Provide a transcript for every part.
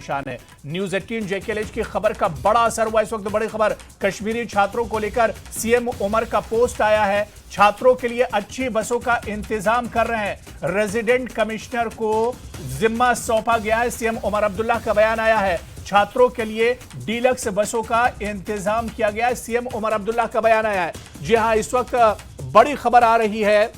शान है। News 18 JKLH की खबर का बड़ा असर हुआ। इस वक्त बड़ी खबर कश्मीरी छात्रों को लेकर सीएम उमर का पोस्ट आया है। छात्रों के लिए अच्छी बसों का इंतजाम कर रहे हैं। रेजिडेंट कमिश्नर को जिम्मा सौंपा गया है। सीएम उमर अब्दुल्ला का बयान आया है। छात्रों के लिए डीलक्स बसों का इंतजाम किया गया है। सीएम उमर अब्दुल्ला का बयान आया है। जी हां, इस वक्त बड़ी खबर आ रही है।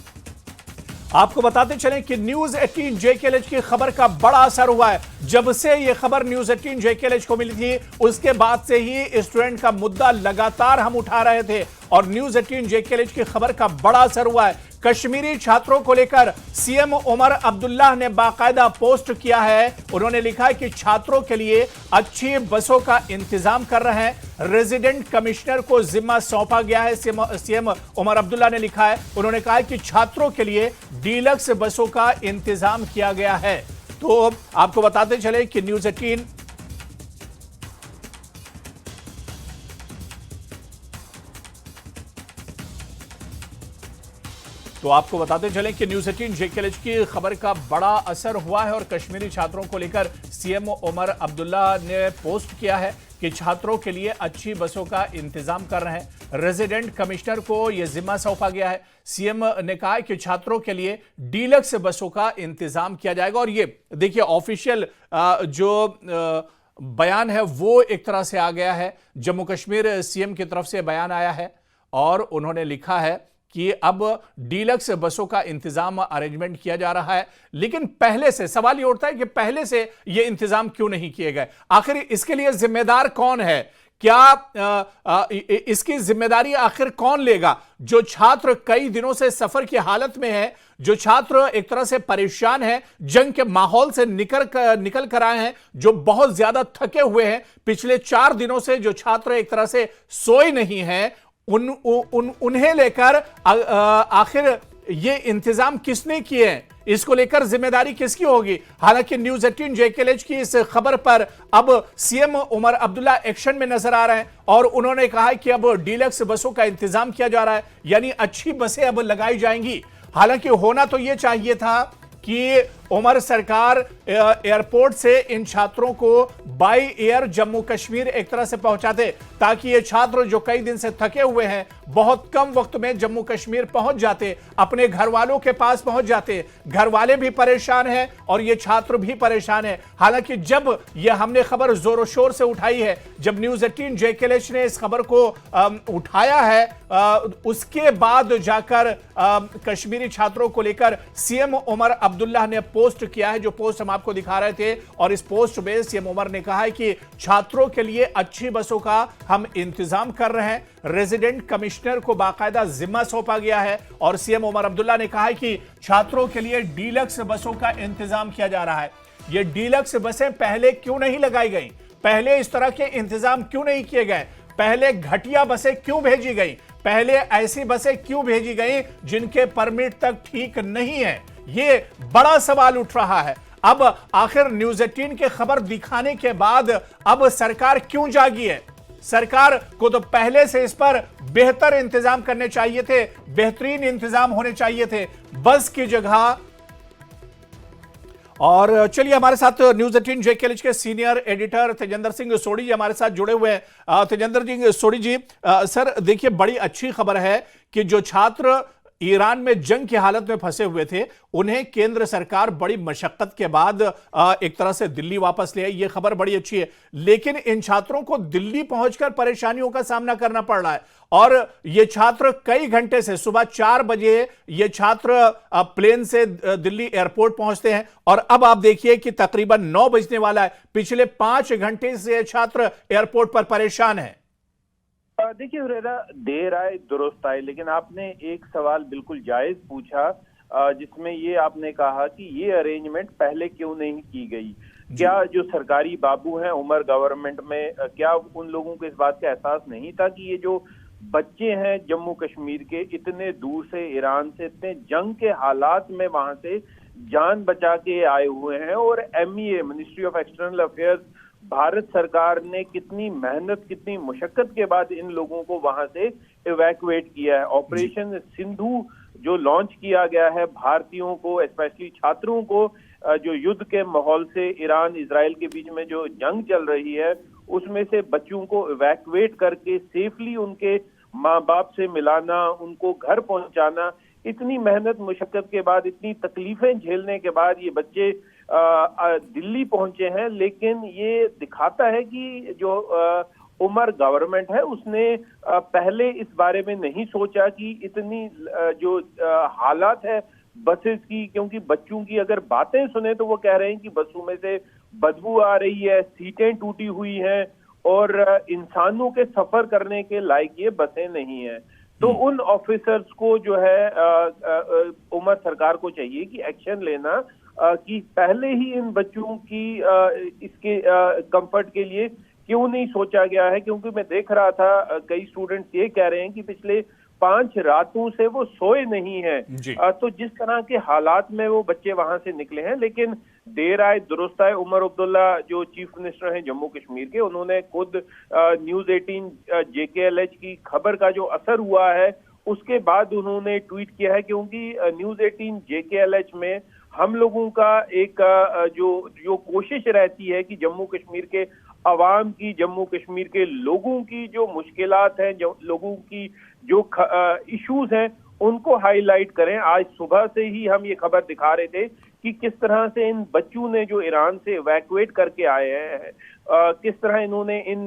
आपको बताते चलें कि न्यूज 18 जेकेएलएच की खबर का बड़ा असर हुआ है। जब से यह खबर न्यूज 18 जेकेएलएच को मिली थी, उसके बाद से ही स्टूडेंट का मुद्दा लगातार हम उठा रहे थे और न्यूज 18 जेकेएलएच की खबर का बड़ा असर हुआ है। कश्मीरी छात्रों को लेकर सीएम उमर अब्दुल्ला ने बाकायदा पोस्ट किया है। उन्होंने लिखा है कि छात्रों के लिए अच्छी बसों का इंतजाम कर रहे हैं। रेजिडेंट कमिश्नर को जिम्मा सौंपा गया है। सीएम उमर अब्दुल्ला ने लिखा है, उन्होंने कहा है कि छात्रों के लिए डीलक्स बसों का इंतजाम किया गया है। तो आपको बताते चले कि न्यूज 18 तो आपको बताते चलें कि न्यूज 18 जेकेएलएच की खबर का बड़ा असर हुआ है और कश्मीरी छात्रों को लेकर सीएम उमर अब्दुल्ला ने पोस्ट किया है कि छात्रों के लिए अच्छी बसों का इंतजाम कर रहे हैं। रेजिडेंट कमिश्नर को यह जिम्मा सौंपा गया है। सीएम ने कहा है कि छात्रों के लिए डीलक्स बसों का इंतजाम किया जाएगा। और ये देखिए, ऑफिशियल जो बयान है वो एक तरह से आ गया है। जम्मू कश्मीर सीएम की तरफ से बयान आया है और उन्होंने लिखा है कि अब डीलक्स बसों का इंतजाम अरेंजमेंट किया जा रहा है। लेकिन पहले से सवाल यह उठता है कि पहले से यह इंतजाम क्यों नहीं किए गए? आखिर इसके लिए जिम्मेदार कौन है? क्या इसकी जिम्मेदारी आखिर कौन लेगा? जो छात्र कई दिनों से सफर की हालत में है, जो छात्र एक तरह से परेशान है, जंग के माहौल से निकल कर आए हैं, जो बहुत ज्यादा थके हुए हैं, पिछले 4 दिनों से जो छात्र एक तरह से सोए नहीं हैं, उन्हें लेकर आखिर ये इंतजाम किसने किए हैं? इसको लेकर जिम्मेदारी किसकी होगी? हालांकि न्यूज 18 जेकेएलएच की इस खबर पर अब सीएम उमर अब्दुल्ला एक्शन में नजर आ रहे हैं और उन्होंने कहा है कि अब डीलक्स बसों का इंतजाम किया जा रहा है, यानी अच्छी बसें अब लगाई जाएंगी। हालांकि होना तो यह चाहिए था कि उमर सरकार एयरपोर्ट से इन छात्रों को बाय एयर जम्मू कश्मीर एक तरह से पहुंचाते, ताकि ये छात्र जो कई दिन से थके हुए हैं बहुत कम वक्त में जम्मू कश्मीर पहुंच जाते, अपने घर वालों के पास पहुंच जाते। घर वाले भी परेशान हैं और ये छात्र भी परेशान हैं। हालांकि जब ये हमने खबर जोरों शोर से उठाई है, जब न्यूज 18 जेकेएलएच ने इस खबर को उठाया है, उसके बाद जाकर कश्मीरी छात्रों को लेकर सीएम उमर अब्दुल्ला ने पोस्ट किया है, जो पोस्ट हम आपको दिखा रहे थे। और इस पोस्ट में सीएम उमर ने कहा है कि छात्रों के लिए अच्छी बसों का हम इंतजाम कर रहे हैं। रेजिडेंट कमिश्नर को बाकायदा जिम्मा सौंपा गया है और सीएम उमर अब्दुल्ला ने कहा है कि छात्रों के लिए डीलक्स बसों का इंतजाम किया जा रहा है। ये डीलक्स बसें पहले क्यों नहीं लगाई गई? पहले इस तरह के इंतजाम क्यों नहीं किए गए? पहले घटिया बसें क्यों भेजी गई? पहले ऐसी बसें क्यों भेजी गई जिनके परमिट तक ठीक नहीं है? ये बड़ा सवाल उठ रहा है। अब आखिर न्यूज 18 के खबर दिखाने के बाद अब सरकार क्यों जागी है? सरकार को तो पहले से इस पर बेहतर इंतजाम करने चाहिए थे, बेहतरीन इंतजाम होने चाहिए थे बस की जगह। और चलिए, हमारे साथ न्यूज 18 जेकेएलएच के सीनियर एडिटर तेजेंद्र सिंह सोढ़ी जी हमारे साथ जुड़े हुए हैं। तेजेंद्र जी, सोढ़ी जी, सर देखिए, बड़ी अच्छी खबर है कि जो छात्र ईरान में जंग की हालत में फंसे हुए थे, उन्हें केंद्र सरकार बड़ी मशक्कत के बाद एक तरह से दिल्ली वापस ले आई। ये खबर बड़ी अच्छी है। लेकिन इन छात्रों को दिल्ली पहुंचकर परेशानियों का सामना करना पड़ रहा है और ये छात्र कई घंटे से, सुबह 4 बजे ये छात्र प्लेन से दिल्ली एयरपोर्ट पहुंचते हैं और अब आप देखिए कि तकरीबन 9 बजने वाला है। पिछले 5 घंटे से छात्र एयरपोर्ट पर परेशान है। देखिए हुरैरा, देर आए दुरुस्त आए, लेकिन आपने एक सवाल बिल्कुल जायज पूछा, जिसमें ये आपने कहा कि ये अरेंजमेंट पहले क्यों नहीं की गई। क्या जो सरकारी बाबू हैं उमर गवर्नमेंट में, क्या उन लोगों को इस बात का एहसास नहीं था कि ये जो बच्चे हैं जम्मू कश्मीर के, इतने दूर से, ईरान से, इतने जंग के हालात में वहां से जान बचा के आए हुए हैं और MEA ministry of external affairs, Bharat सरकार ने कितनी मेहनत, कितनी मुशक्कत के बाद इन लोगों को वहां से इवैक्यूएट किया है। ऑपरेशन सिंधु जो लॉन्च किया गया है, भारतीयों को, स्पेशली छात्रों को जो युद्ध के माहौल से ईरान इजराइल के बीच में जो जंग चल रही है उसमें से बच्चों को इवैक्यूएट करके सेफली उनके माँ बाप से मिलाना, उनको घर पहुंचाना, इतनी मेहनत मुशक्कत के बाद, इतनी तकलीफें झेलने के बाद ये बच्चे दिल्ली पहुंचे हैं। लेकिन ये दिखाता है कि जो उमर गवर्नमेंट है उसने पहले इस बारे में नहीं सोचा कि इतनी जो हालात है बसेस की, क्योंकि बच्चों की अगर बातें सुने तो वो कह रहे हैं कि बसों में से बदबू आ रही है, सीटें टूटी हुई हैं और इंसानों के सफर करने के लायक ये बसें नहीं है। तो उन ऑफिसर्स को जो है उमर सरकार को चाहिए कि एक्शन लेना कि पहले ही इन बच्चों की इसके कंफर्ट के लिए क्यों नहीं सोचा गया है। क्योंकि मैं देख रहा था कई स्टूडेंट्स ये कह रहे हैं कि पिछले 5 रातों से वो सोए नहीं हैं। तो जिस तरह के हालात में वो बच्चे वहां से निकले हैं, लेकिन देर आए दुरुस्त आए। उमर अब्दुल्ला जो चीफ मिनिस्टर हैं जम्मू कश्मीर के, उन्होंने खुद न्यूज 18 JKLH की खबर का जो असर हुआ है उसके बाद उन्होंने ट्वीट किया है, क्योंकि न्यूज 18 JKLH में हम लोगों का एक जो कोशिश रहती है कि जम्मू कश्मीर के अवाम की, जम्मू कश्मीर के लोगों की जो मुश्किलात हैं, जो लोगों की जो इश्यूज हैं उनको हाईलाइट करें। आज सुबह से ही हम ये खबर दिखा रहे थे कि किस तरह से इन बच्चों ने जो ईरान से इवैक्यूएट करके आए हैं, किस तरह इन्होंने इन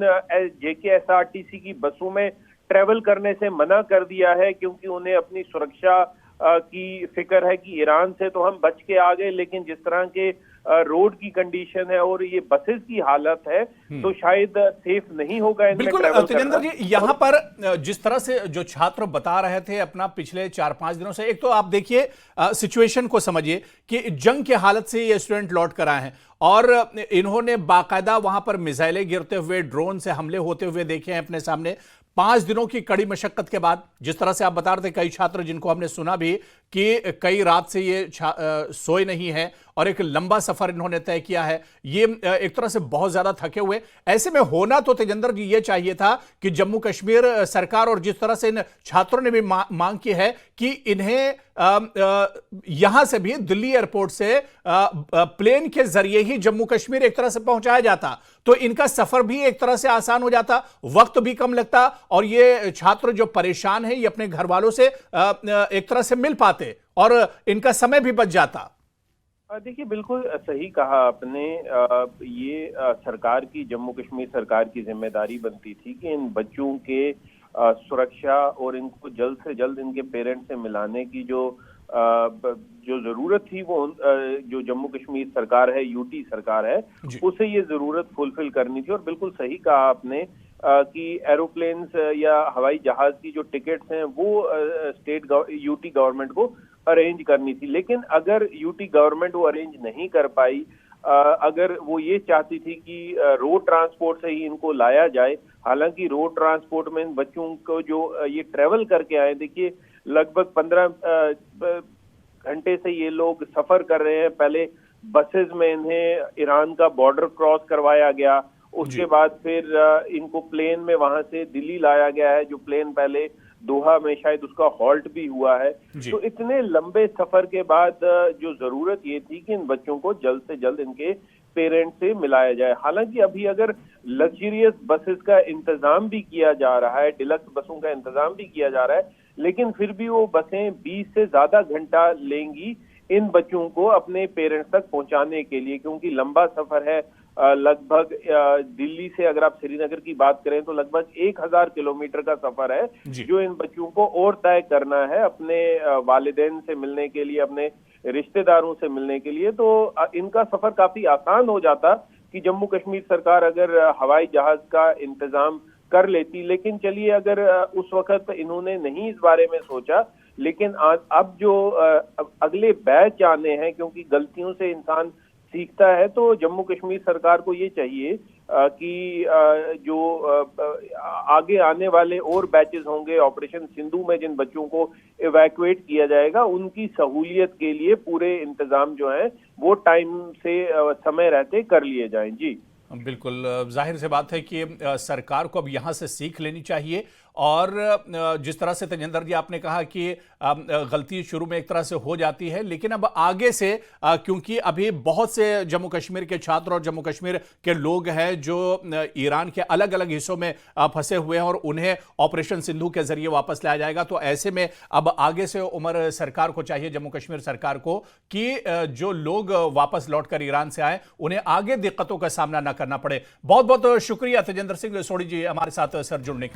JKSRTC की बसों में ट्रेवल करने से मना कर दिया है, क्योंकि उन्हें अपनी सुरक्षा की फिक्र है कि ईरान से तो हम बच के आ गए, लेकिन जिस तरह के रोड की कंडीशन है और ये बसेस की हालत है तो शायद सेफ नहीं होगा इनमें बिल्कुल ट्रैवल तेजेंद्र जी, यहाँ पर जिस तरह से जो छात्र बता रहे थे अपना पिछले 4-5 दिनों से, एक तो आप देखिए सिचुएशन को समझिए कि जंग की हालत से ये स्टूडेंट लौट कर आए हैं और इन्होंने बाकायदा वहां पर मिसाइलें गिरते हुए, ड्रोन से हमले होते हुए देखे हैं अपने सामने। 5 दिनों की कड़ी मशक्कत के बाद, जिस तरह से आप बता रहे थे, कई छात्र जिनको हमने सुना भी कि कई रात से ये सोए नहीं है और एक लंबा सफर इन्होंने तय किया है, ये एक तरह से बहुत ज्यादा थके हुए। ऐसे में होना तो तेजेंद्र जी ये चाहिए था कि जम्मू कश्मीर सरकार, और जिस तरह से इन छात्रों ने भी मांग की है कि इन्हें यहां से भी दिल्ली एयरपोर्ट से प्लेन के जरिए ही जम्मू कश्मीर एक तरह से पहुंचाया जाता, तो इनका सफर भी एक तरह से आसान हो जाता, वक्त भी कम लगता और ये छात्र जो परेशान है ये अपने घर वालों से एक तरह से मिल पाते और इनका समय भी बच जाता। देखिए, बिल्कुल सही कहा आपने। ये सरकार की, जम्मू कश्मीर सरकार की जिम्मेदारी बनती थी कि इन बच्चों के सुरक्षा और इनको जल्द से जल्द इनके पेरेंट्स से मिलाने की जो जरूरत थी वो जो जम्मू कश्मीर सरकार है, यूटी सरकार है, उसे ये जरूरत फुलफिल करनी थी। और बिल्कुल सही कहा आपने कि एरोप्लेन्स या हवाई जहाज की जो टिकट्स हैं वो यूटी गवर्नमेंट को अरेंज करनी थी। लेकिन अगर यूटी गवर्नमेंट वो अरेंज नहीं कर पाई, अगर वो ये चाहती थी कि रोड ट्रांसपोर्ट से ही इनको लाया जाए, हालांकि रोड ट्रांसपोर्ट में इन बच्चों को जो ये ट्रेवल करके आए, देखिए लगभग 15 घंटे से ये लोग सफर कर रहे हैं। पहले बसेस में इन्हें ईरान का बॉर्डर क्रॉस करवाया गया, उसके बाद फिर इनको प्लेन में वहां से दिल्ली लाया गया है, जो प्लेन पहले दोहा में शायद उसका हॉल्ट भी हुआ है। तो इतने लंबे सफर के बाद जो जरूरत ये थी कि इन बच्चों को जल्द से जल्द इनके पेरेंट्स से मिलाया जाए। हालांकि अभी अगर लग्जरियस बसेस का इंतजाम भी किया जा रहा है, डिलक्स बसों का इंतजाम भी किया जा रहा है, लेकिन फिर भी वो बसें 20 से ज्यादा घंटा लेंगी इन बच्चों को अपने पेरेंट्स तक पहुंचाने के लिए, क्योंकि लंबा सफर है। लगभग दिल्ली से अगर आप श्रीनगर की बात करें तो लगभग 1000 किलोमीटर का सफर है जो इन बच्चों को और तय करना है अपने वालिदैन से मिलने के लिए, अपने रिश्तेदारों से मिलने के लिए। तो इनका सफर काफी आसान हो जाता कि जम्मू कश्मीर सरकार अगर हवाई जहाज का इंतजाम कर लेती। लेकिन चलिए, अगर उस वक्त इन्होंने नहीं इस बारे में सोचा, लेकिन अब जो अगले बैच आने हैं, क्योंकि गलतियों से इंसान सीखता है, तो जम्मू कश्मीर सरकार को ये चाहिए कि जो आगे आने वाले और बैचेस होंगे, ऑपरेशन सिंधु में जिन बच्चों को इवैक्यूएट किया जाएगा, उनकी सहूलियत के लिए पूरे इंतजाम जो है वो टाइम से समय रहते कर लिए जाएं। जी बिल्कुल, जाहिर सी बात है कि सरकार को अब यहां से सीख लेनी चाहिए और जिस तरह से तेजेंद्र जी आपने कहा कि गलती शुरू में एक तरह से हो जाती है, लेकिन अब आगे से क्योंकि अभी बहुत से जम्मू कश्मीर के छात्र और जम्मू कश्मीर के लोग हैं जो ईरान के अलग अलग हिस्सों में फंसे हुए हैं और उन्हें ऑपरेशन सिंधु के जरिए वापस लाया जाएगा, तो ऐसे में अब आगे से उमर सरकार को चाहिए, जम्मू कश्मीर सरकार को, कि जो लोग वापस लौटकर ईरान से आए उन्हें आगे दिक्कतों का सामना न करना पड़े। बहुत बहुत शुक्रिया तेजेंद्र सिंह सोढ़ी जी हमारे साथ सर जुड़ने के